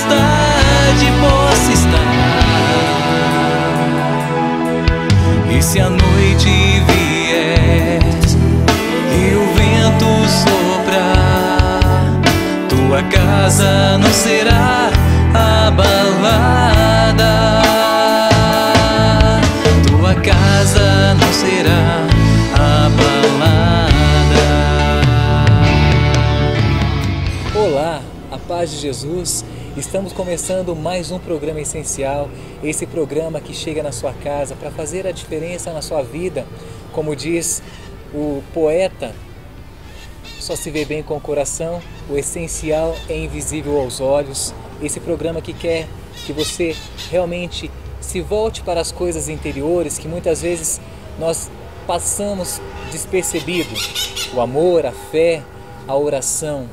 tempestade possa estar. E se a noite vier e o vento soprar, tua casa não será abalada. Tua casa não será abalada. Olá, a paz de Jesus. Estamos começando mais um programa essencial, esse programa que chega na sua casa para fazer a diferença na sua vida. Como diz o poeta, só se vê bem com o coração, o essencial é invisível aos olhos. Esse programa que quer que você realmente se volte para as coisas interiores que muitas vezes nós passamos despercebido. O amor, a fé, a oração,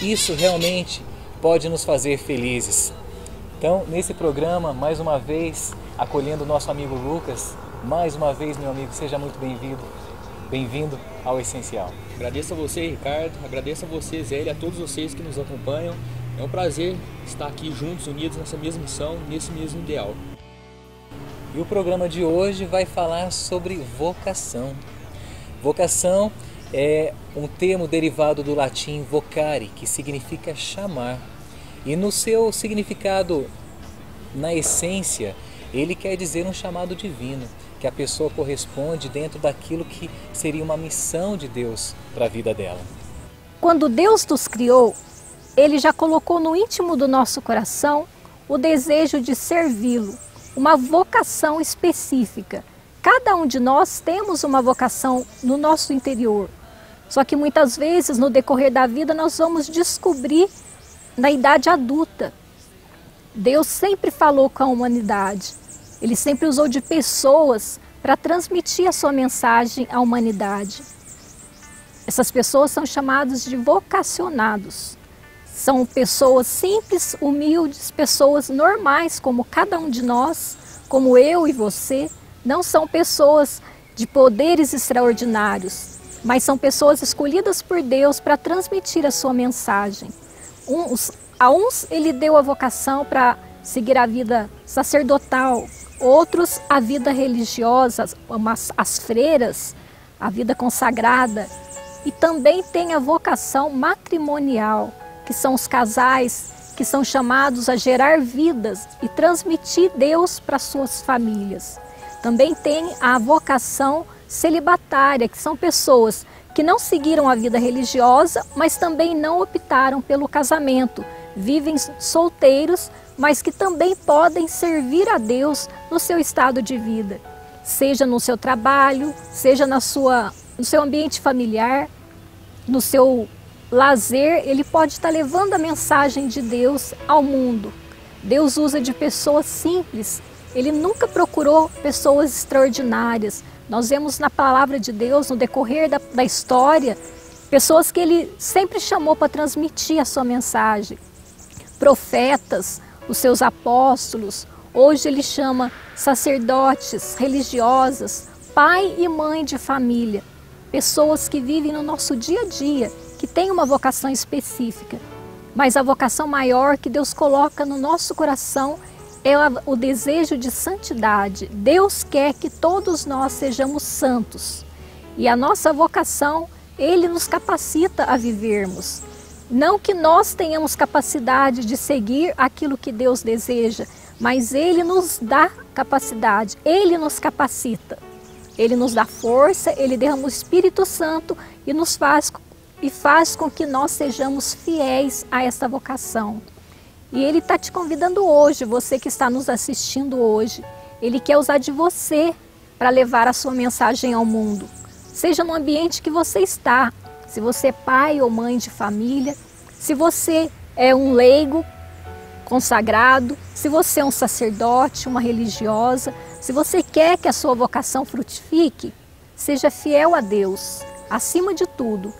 isso realmente pode nos fazer felizes. Então, nesse programa, mais uma vez, acolhendo o nosso amigo Lucas, mais uma vez, meu amigo, seja muito bem-vindo. Bem-vindo ao Essencial. Agradeço a você, Ricardo, agradeço a você, Zé, e a todos vocês que nos acompanham. É um prazer estar aqui juntos, unidos nessa mesma missão, nesse mesmo ideal. E o programa de hoje vai falar sobre vocação. Vocação é um termo derivado do latim vocare, que significa chamar. E no seu significado, na essência, ele quer dizer um chamado divino, que a pessoa corresponde dentro daquilo que seria uma missão de Deus para a vida dela. Quando Deus nos criou, Ele já colocou no íntimo do nosso coração o desejo de servi-lo, uma vocação específica. Cada um de nós temos uma vocação no nosso interior. Só que muitas vezes, no decorrer da vida, nós vamos descobrir na idade adulta. Deus sempre falou com a humanidade. Ele sempre usou de pessoas para transmitir a sua mensagem à humanidade. Essas pessoas são chamadas de vocacionados. São pessoas simples, humildes, pessoas normais, como cada um de nós, como eu e você. Não são pessoas de poderes extraordinários, mas são pessoas escolhidas por Deus para transmitir a sua mensagem. A uns Ele deu a vocação para seguir a vida sacerdotal, outros a vida religiosa, as freiras, a vida consagrada. E também tem a vocação matrimonial, que são os casais que são chamados a gerar vidas e transmitir Deus para suas famílias. Também tem a vocação celibatária, que são pessoas que não seguiram a vida religiosa, mas também não optaram pelo casamento. Vivem solteiros, mas que também podem servir a Deus no seu estado de vida. Seja no seu trabalho, seja no seu ambiente familiar, no seu lazer, ele pode estar levando a mensagem de Deus ao mundo. Deus usa de pessoas simples. Ele nunca procurou pessoas extraordinárias. Nós vemos na palavra de Deus, no decorrer da história, pessoas que Ele sempre chamou para transmitir a sua mensagem. Profetas, os seus apóstolos, hoje Ele chama sacerdotes, religiosas, pai e mãe de família. Pessoas que vivem no nosso dia a dia, que têm uma vocação específica. Mas a vocação maior que Deus coloca no nosso coração é o desejo de santidade. Deus quer que todos nós sejamos santos. E a nossa vocação, Ele nos capacita a vivermos. Não que nós tenhamos capacidade de seguir aquilo que Deus deseja, mas Ele nos dá capacidade, Ele nos capacita. Ele nos dá força, Ele derrama o Espírito Santo e faz com que nós sejamos fiéis a esta vocação. E Ele está te convidando hoje, você que está nos assistindo hoje. Ele quer usar de você para levar a sua mensagem ao mundo. Seja no ambiente que você está, se você é pai ou mãe de família, se você é um leigo consagrado, se você é um sacerdote, uma religiosa, se você quer que a sua vocação frutifique, seja fiel a Deus, acima de tudo.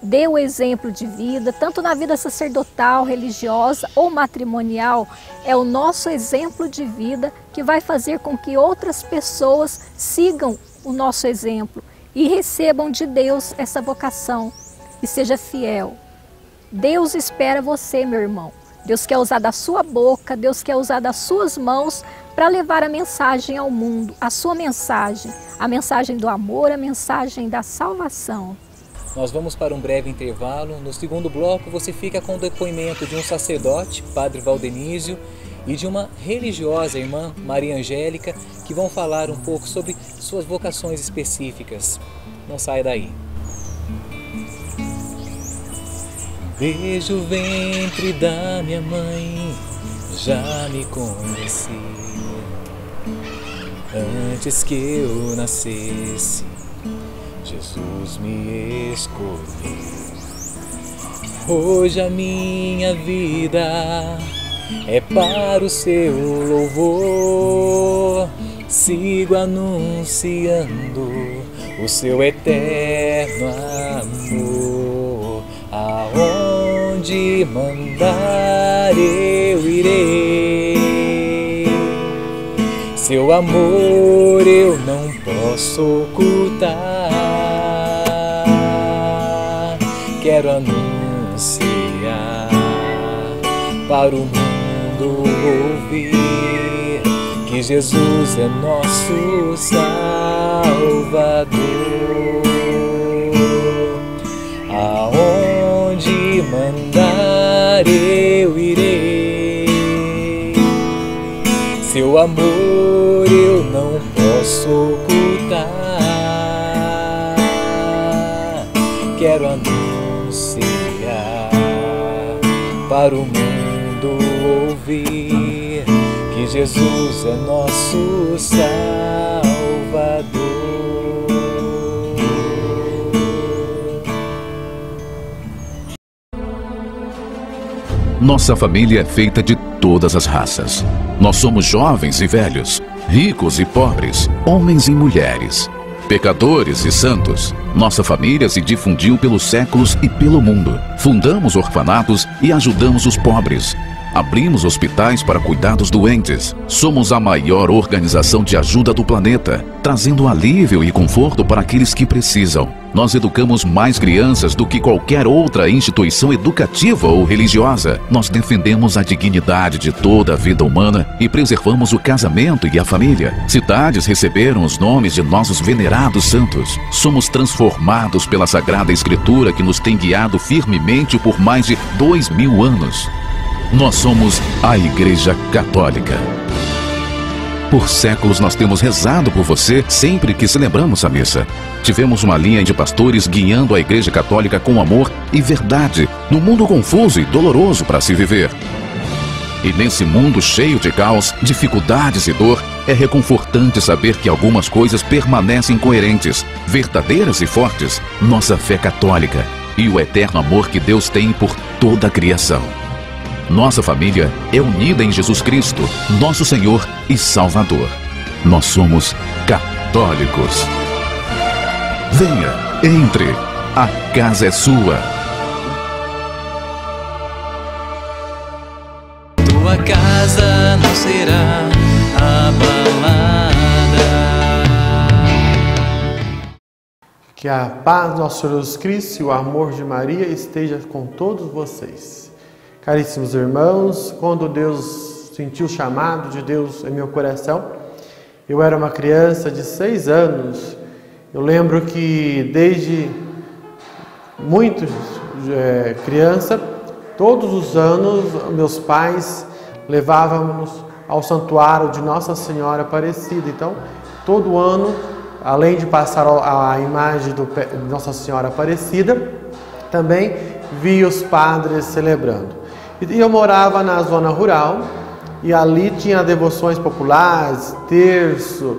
Dê o exemplo de vida, tanto na vida sacerdotal, religiosa ou matrimonial. É o nosso exemplo de vida que vai fazer com que outras pessoas sigam o nosso exemplo e recebam de Deus essa vocação e seja fiel. Deus espera você, meu irmão. Deus quer usar da sua boca, Deus quer usar das suas mãos para levar a mensagem ao mundo, a sua mensagem, a mensagem do amor, a mensagem da salvação. Nós vamos para um breve intervalo. No segundo bloco você fica com o depoimento de um sacerdote, Padre Valdenísio, e de uma religiosa, irmã Maria Angélica, que vão falar um pouco sobre suas vocações específicas. Não saia daí. Desde o ventre da minha mãe já me conhecia. Antes que eu nascesse, Jesus me escolheu. Hoje a minha vida é para o seu louvor. Sigo anunciando o seu eterno amor. Aonde mandar eu irei. Seu amor eu não posso ocultar. Quero anunciar para o mundo ouvir que Jesus é nosso Salvador. Aonde mandar eu irei. Seu amor eu não posso ocultar. Quero anunciar para o mundo ouvir que Jesus é nosso Salvador. Nossa família é feita de todas as raças. Nós somos jovens e velhos, ricos e pobres, homens e mulheres, pecadores e santos. Nossa família se difundiu pelos séculos e pelo mundo. Fundamos orfanatos e ajudamos os pobres. Abrimos hospitais para cuidar dos doentes. Somos a maior organização de ajuda do planeta, trazendo alívio e conforto para aqueles que precisam. Nós educamos mais crianças do que qualquer outra instituição educativa ou religiosa. Nós defendemos a dignidade de toda a vida humana e preservamos o casamento e a família. Cidades receberam os nomes de nossos venerados santos. Somos transformados pela Sagrada Escritura que nos tem guiado firmemente por mais de 2000 anos. Nós somos a Igreja Católica. Por séculos nós temos rezado por você sempre que celebramos a missa. Tivemos uma linha de pastores guiando a Igreja Católica com amor e verdade, num mundo confuso e doloroso para se viver. E nesse mundo cheio de caos, dificuldades e dor, é reconfortante saber que algumas coisas permanecem coerentes, verdadeiras e fortes. Nossa fé católica e o eterno amor que Deus tem por toda a criação. Nossa família é unida em Jesus Cristo, nosso Senhor e Salvador. Nós somos católicos. Venha, entre, a casa é sua. Tua casa não será abalada. Que a paz do nosso Senhor Jesus Cristo e o amor de Maria esteja com todos vocês. Caríssimos irmãos, quando Deus sentiu o chamado de Deus em meu coração, eu era uma criança de 6 anos. Eu lembro que desde muito criança, todos os anos, meus pais levavam-nos ao santuário de Nossa Senhora Aparecida. Então, todo ano, além de passar a imagem de Nossa Senhora Aparecida, também via os padres celebrando. E eu morava na zona rural e ali tinha devoções populares, terço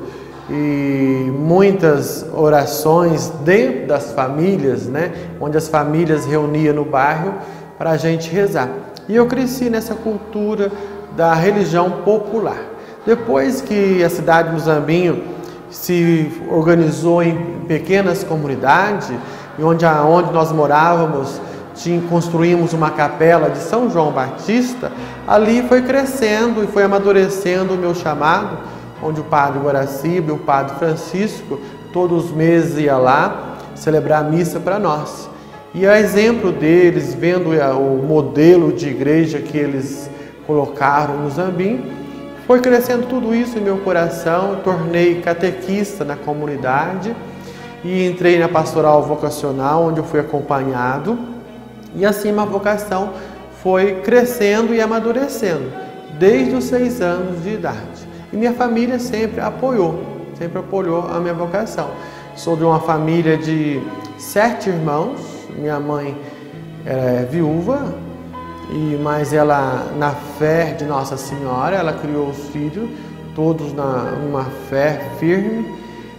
e muitas orações dentro das famílias, né? Onde as famílias reuniam no bairro para a gente rezar. E eu cresci nessa cultura da religião popular. Depois que a cidade de Muzambinho se organizou em pequenas comunidades, e onde nós morávamos, construímos uma capela de São João Batista, ali foi crescendo e foi amadurecendo o meu chamado, onde o padre Guaraciba e o padre Francisco, todos os meses ia lá celebrar a missa para nós. E a exemplo deles, vendo o modelo de igreja que eles colocaram no Zambim, foi crescendo tudo isso em meu coração. Tornei catequista na comunidade e entrei na pastoral vocacional, onde eu fui acompanhado. E assim uma vocação foi crescendo e amadurecendo, desde os 6 anos de idade. E minha família sempre apoiou a minha vocação. Sou de uma família de 7 irmãos. Minha mãe é viúva, mas ela, na fé de Nossa Senhora, ela criou os filhos, todos numa fé firme.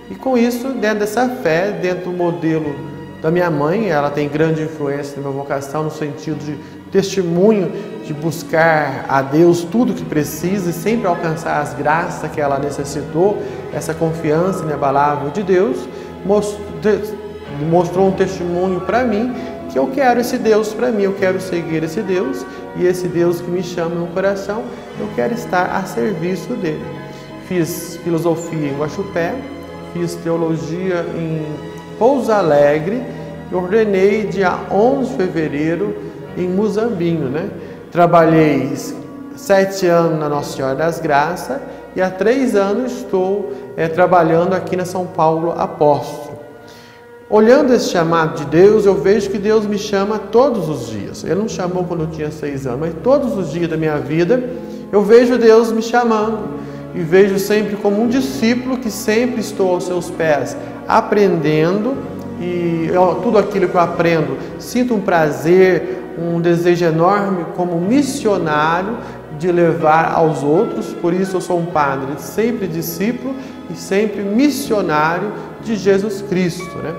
E com isso, dentro dessa fé, dentro do modelo da minha mãe, ela tem grande influência na minha vocação, no sentido de testemunho, de buscar a Deus tudo que precisa e sempre alcançar as graças que ela necessitou. Essa confiança inabalável de Deus mostrou um testemunho para mim que eu quero esse Deus para mim, eu quero seguir esse Deus, e esse Deus que me chama no coração, eu quero estar a serviço dele. Fiz filosofia em Guaxupé, fiz teologia em Pouso Alegre e ordenei dia 11 de fevereiro em Muzambinho, né? Trabalhei 7 anos na Nossa Senhora das Graças e há 3 anos estou trabalhando aqui na São Paulo Apóstolo. Olhando esse chamado de Deus, eu vejo que Deus me chama todos os dias. Ele não chamou quando eu tinha 6 anos, mas todos os dias da minha vida eu vejo Deus me chamando. E vejo sempre como um discípulo que sempre estou aos seus pés, aprendendo, e tudo aquilo que eu aprendo, sinto um prazer, um desejo enorme como missionário de levar aos outros. Por isso eu sou um padre, sempre discípulo e sempre missionário de Jesus Cristo, né?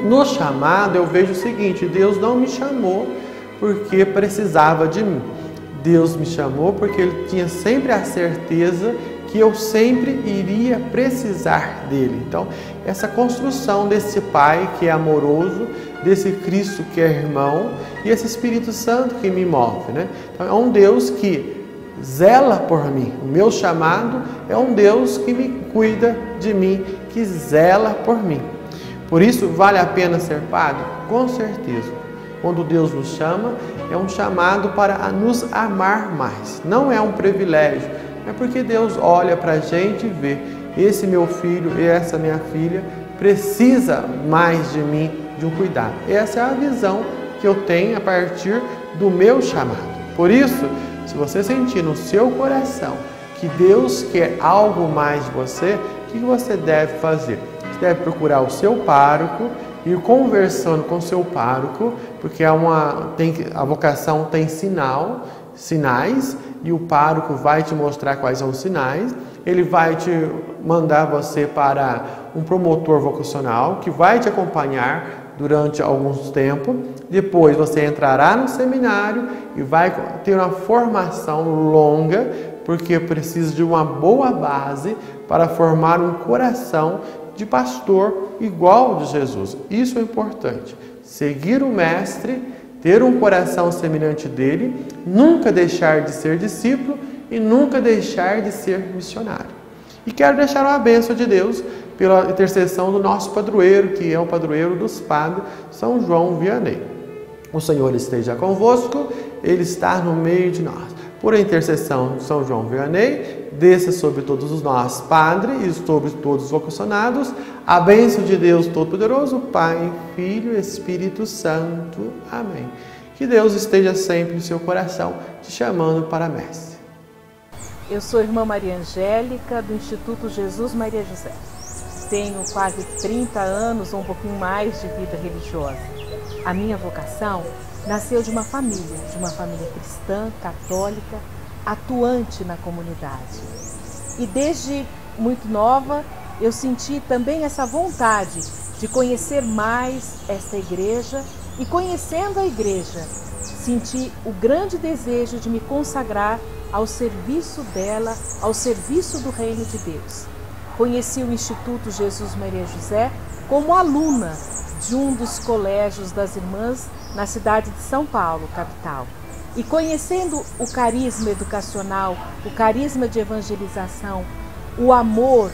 No chamado eu vejo o seguinte: Deus não me chamou porque precisava de mim. Deus me chamou porque Ele tinha sempre a certeza que eu sempre iria precisar dele. Então, essa construção desse Pai que é amoroso, desse Cristo que é irmão, e esse Espírito Santo que me move, né? Então, é um Deus que zela por mim. O meu chamado é um Deus que me cuida de mim, que zela por mim. Por isso, vale a pena ser padre? Com certeza. Quando Deus nos chama, é um chamado para nos amar mais. Não é um privilégio. É porque Deus olha para a gente e vê: esse meu filho e essa minha filha precisa mais de mim, de um cuidado. Essa é a visão que eu tenho a partir do meu chamado. Por isso, se você sentir no seu coração que Deus quer algo mais de você, o que você deve fazer? Você deve procurar o seu pároco, ir conversando com o seu pároco, porque a vocação tem sinais, e o pároco vai te mostrar quais são os sinais. Ele vai te mandar você para um promotor vocacional que vai te acompanhar durante alguns tempos. Depois você entrará no seminário e vai ter uma formação longa, porque precisa de uma boa base para formar um coração de pastor igual de Jesus. Isso é importante. Seguir o Mestre, ter um coração semelhante dele, nunca deixar de ser discípulo e nunca deixar de ser missionário. E quero deixar uma bênção de Deus pela intercessão do nosso padroeiro, que é o padroeiro dos padres, São João Vianney. O Senhor esteja convosco, Ele está no meio de nós. Por intercessão de São João Vianney, desça sobre todos os nós padres e sobre todos os vocacionados a bênção de Deus Todo-Poderoso, Pai, Filho e Espírito Santo. Amém. Que Deus esteja sempre no seu coração, te chamando para a messe. Eu sou irmã Maria Angélica, do Instituto Jesus Maria José. Tenho quase 30 anos ou um pouquinho mais de vida religiosa. A minha vocação nasceu de uma família cristã, católica, atuante na comunidade. E desde muito nova eu senti também essa vontade de conhecer mais esta igreja, e conhecendo a igreja, senti o grande desejo de me consagrar ao serviço dela, ao serviço do reino de Deus. Conheci o Instituto Jesus Maria José como aluna de um dos colégios das irmãs na cidade de São Paulo, capital. E conhecendo o carisma educacional, o carisma de evangelização, o amor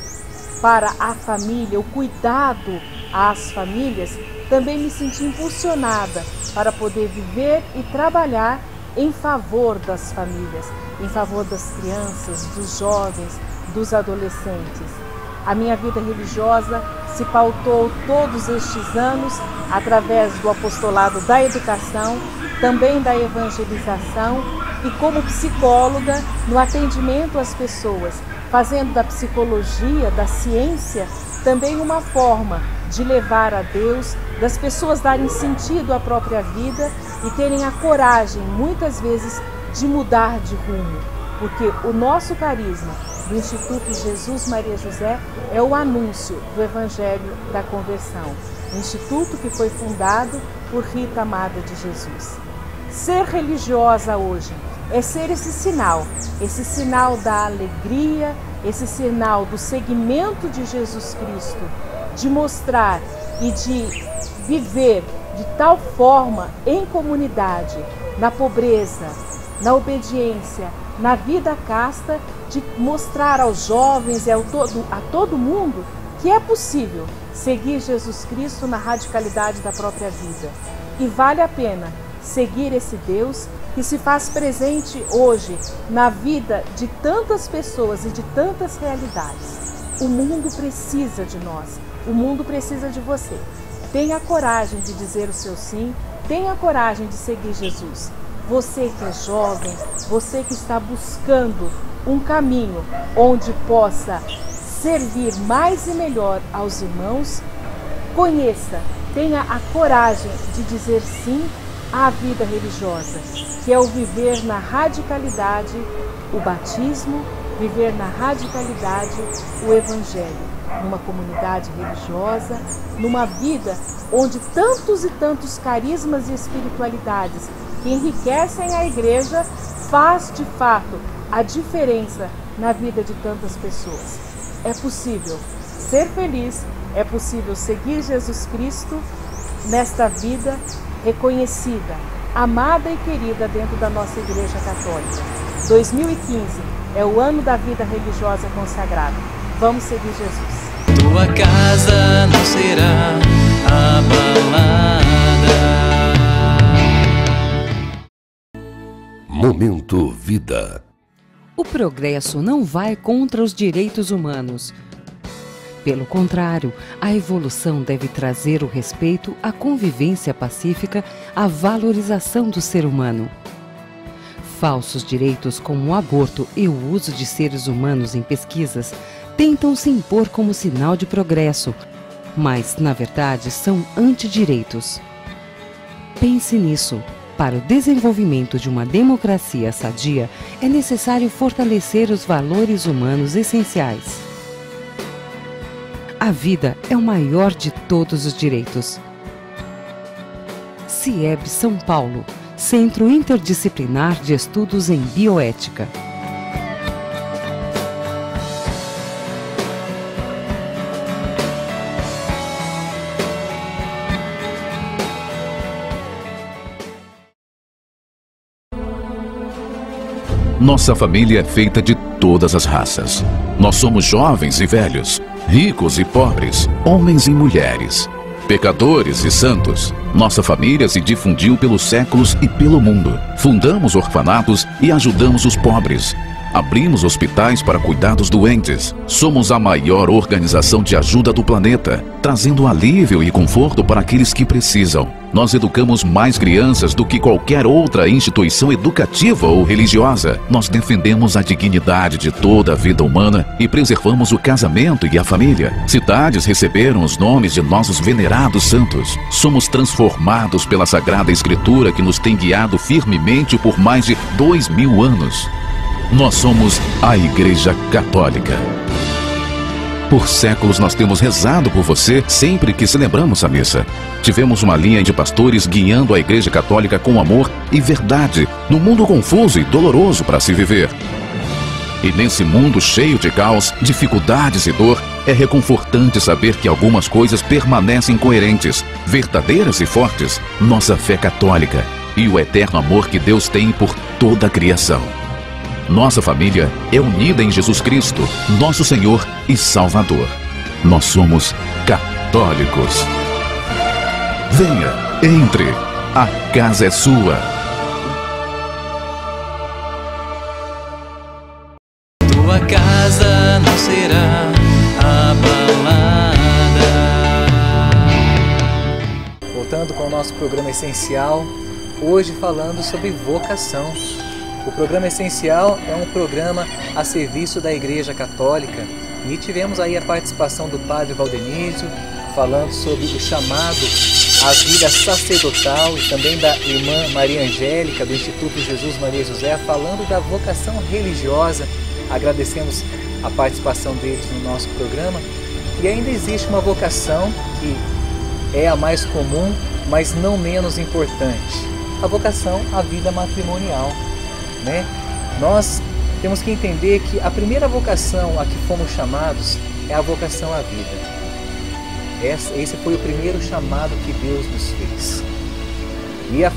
para a família, o cuidado às famílias, também me senti impulsionada para poder viver e trabalhar em favor das famílias, em favor das crianças, dos jovens, dos adolescentes. A minha vida religiosa se pautou todos estes anos através do apostolado da educação, também da evangelização e como psicóloga no atendimento às pessoas, fazendo da psicologia, da ciência, também uma forma de levar a Deus, das pessoas darem sentido à própria vida e terem a coragem, muitas vezes, de mudar de rumo. Porque o nosso carisma do Instituto Jesus Maria José é o anúncio do Evangelho da Conversão. Um instituto que foi fundado por Rita Amada de Jesus. Ser religiosa hoje é ser esse sinal da alegria, esse sinal do seguimento de Jesus Cristo, de mostrar e de viver de tal forma em comunidade, na pobreza, na obediência, na vida casta, de mostrar aos jovens e a todo mundo que é possível seguir Jesus Cristo na radicalidade da própria vida. E vale a pena seguir esse Deus que se faz presente hoje na vida de tantas pessoas e de tantas realidades. O mundo precisa de nós, o mundo precisa de você. Tenha coragem de dizer o seu sim, tenha coragem de seguir Jesus. Você que é jovem, você que está buscando um caminho onde possa servir mais e melhor aos irmãos, conheça, tenha a coragem de dizer sim à vida religiosa, que é o viver na radicalidade o batismo, viver na radicalidade o Evangelho, numa comunidade religiosa, numa vida onde tantos e tantos carismas e espiritualidades que enriquecem a igreja faz de fato a diferença na vida de tantas pessoas. É possível ser feliz, é possível seguir Jesus Cristo nesta vida reconhecida, amada e querida dentro da nossa Igreja Católica. 2015 é o ano da vida religiosa consagrada. Vamos seguir Jesus. Tua casa não será abalada. Momento Vida. O progresso não vai contra os direitos humanos. Pelo contrário, a evolução deve trazer o respeito, a convivência pacífica, a valorização do ser humano. Falsos direitos como o aborto e o uso de seres humanos em pesquisas tentam se impor como sinal de progresso, mas, na verdade, são antidireitos. Pense nisso. Para o desenvolvimento de uma democracia sadia, é necessário fortalecer os valores humanos essenciais. A vida é o maior de todos os direitos. CIEB São Paulo, Centro Interdisciplinar de Estudos em Bioética. Nossa família é feita de todas as raças. Nós somos jovens e velhos, ricos e pobres, homens e mulheres, pecadores e santos. Nossa família se difundiu pelos séculos e pelo mundo. Fundamos orfanatos e ajudamos os pobres. Abrimos hospitais para cuidar dos doentes. Somos a maior organização de ajuda do planeta, trazendo alívio e conforto para aqueles que precisam. Nós educamos mais crianças do que qualquer outra instituição educativa ou religiosa. Nós defendemos a dignidade de toda a vida humana e preservamos o casamento e a família. Cidades receberam os nomes de nossos venerados santos. Somos transformados pela Sagrada Escritura que nos tem guiado firmemente por mais de 2000 anos. Nós somos a Igreja Católica. Por séculos nós temos rezado por você sempre que celebramos a missa. Tivemos uma linha de pastores guiando a Igreja Católica com amor e verdade, num mundo confuso e doloroso para se viver. E nesse mundo cheio de caos, dificuldades e dor, é reconfortante saber que algumas coisas permanecem coerentes, verdadeiras e fortes. Nossa fé católica e o eterno amor que Deus tem por toda a criação. Nossa família é unida em Jesus Cristo, nosso Senhor e Salvador. Nós somos católicos. Venha, entre, a casa é sua. Tua casa não será abalada. Voltando com o nosso programa essencial, hoje falando sobre vocação. O programa essencial é um programa a serviço da Igreja Católica e tivemos aí a participação do Padre Valdenísio falando sobre o chamado à vida sacerdotal e também da irmã Maria Angélica do Instituto Jesus Maria José falando da vocação religiosa. Agradecemos a participação deles no nosso programa e ainda existe uma vocação que é a mais comum, mas não menos importante, a vocação à vida matrimonial. Nós temos que entender que a primeira vocação a que fomos chamados é a vocação à vida. Esse foi o primeiro chamado que Deus nos fez. E a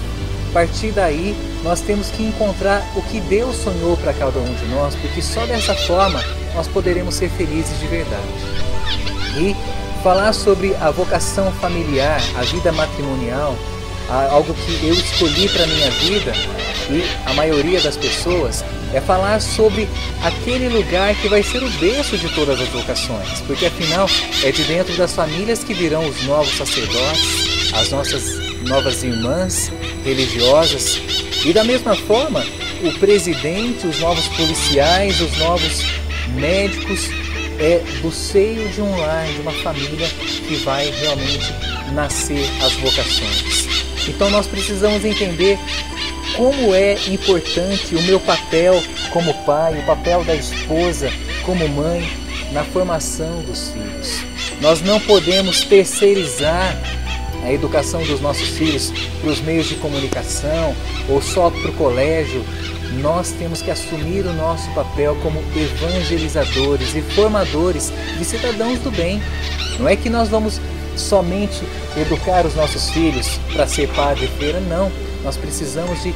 partir daí nós temos que encontrar o que Deus sonhou para cada um de nós, porque só dessa forma nós poderemos ser felizes de verdade. E falar sobre a vocação familiar, a vida matrimonial, algo que eu escolhi para a minha vida e a maioria das pessoas, é falar sobre aquele lugar que vai ser o berço de todas as vocações, porque afinal é de dentro das famílias que virão os novos sacerdotes, as nossas novas irmãs religiosas e da mesma forma o presidente, os novos policiais, os novos médicos, é do seio de um lar, de uma família que vai realmente nascer as vocações. Então nós precisamos entender como é importante o meu papel como pai, o papel da esposa como mãe na formação dos filhos. Nós não podemos terceirizar a educação dos nossos filhos para os meios de comunicação ou só para o colégio. Nós temos que assumir o nosso papel como evangelizadores e formadores de cidadãos do bem. Não é que nós vamos somente educar os nossos filhos para ser padre e freira, não. Nós precisamos de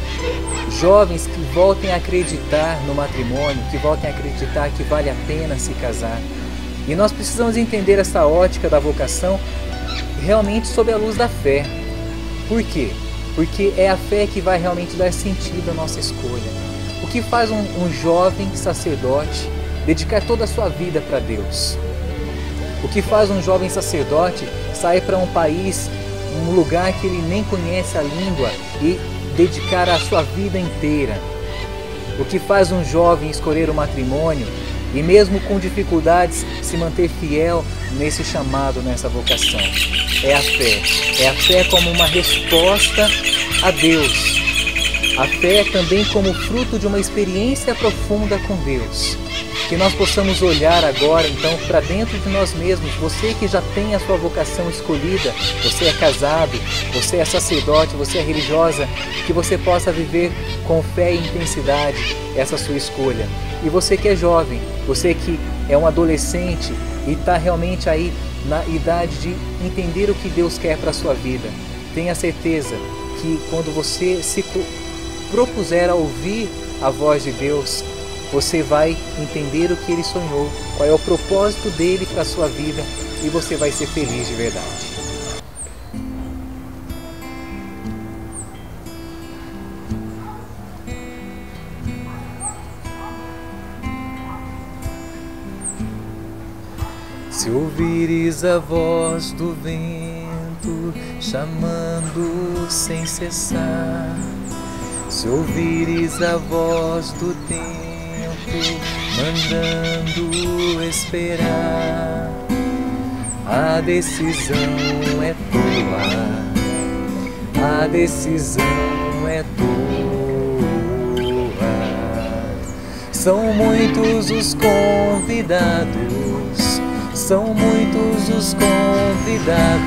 jovens que voltem a acreditar no matrimônio, que voltem a acreditar que vale a pena se casar. E nós precisamos entender essa ótica da vocação realmente sob a luz da fé. Por quê? Porque é a fé que vai realmente dar sentido à nossa escolha. O que faz um jovem sacerdote dedicar toda a sua vida para Deus? O que faz um jovem sacerdote sair para um país, um lugar que ele nem conhece a língua e dedicar a sua vida inteira? O que faz um jovem escolher o matrimônio e mesmo com dificuldades se manter fiel nesse chamado, nessa vocação? É a fé. É a fé como uma resposta a Deus. A fé também como fruto de uma experiência profunda com Deus. Que nós possamos olhar agora então para dentro de nós mesmos. Você que já tem a sua vocação escolhida, você é casado, você é sacerdote, você é religiosa, que você possa viver com fé e intensidade essa sua escolha. E você que é jovem, você que é um adolescente e está realmente aí na idade de entender o que Deus quer para a sua vida, tenha certeza que quando você se propuser a ouvir a voz de Deus, você vai entender o que Ele sonhou, qual é o propósito dEle para a sua vida e você vai ser feliz de verdade. Se ouvires a voz do vento chamando sem cessar, se ouvires a voz do tempo mandando esperar, a decisão é tua, a decisão é tua. São muitos os convidados, são muitos os convidados,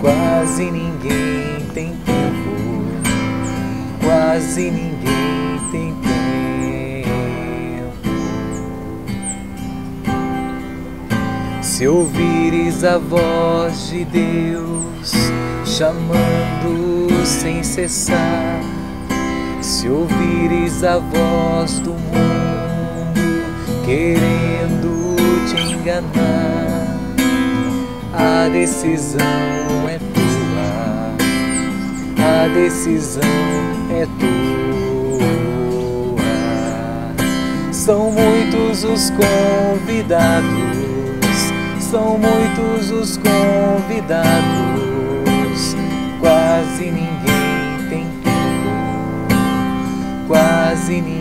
quase ninguém tem tempo, quase ninguém tem tempo. Se ouvires a voz de Deus chamando sem cessar, se ouvires a voz do mundo querendo te enganar, a decisão é tua, a decisão é tua. São muitos os convidados, são muitos os convidados, quase ninguém tem tempo, quase ninguém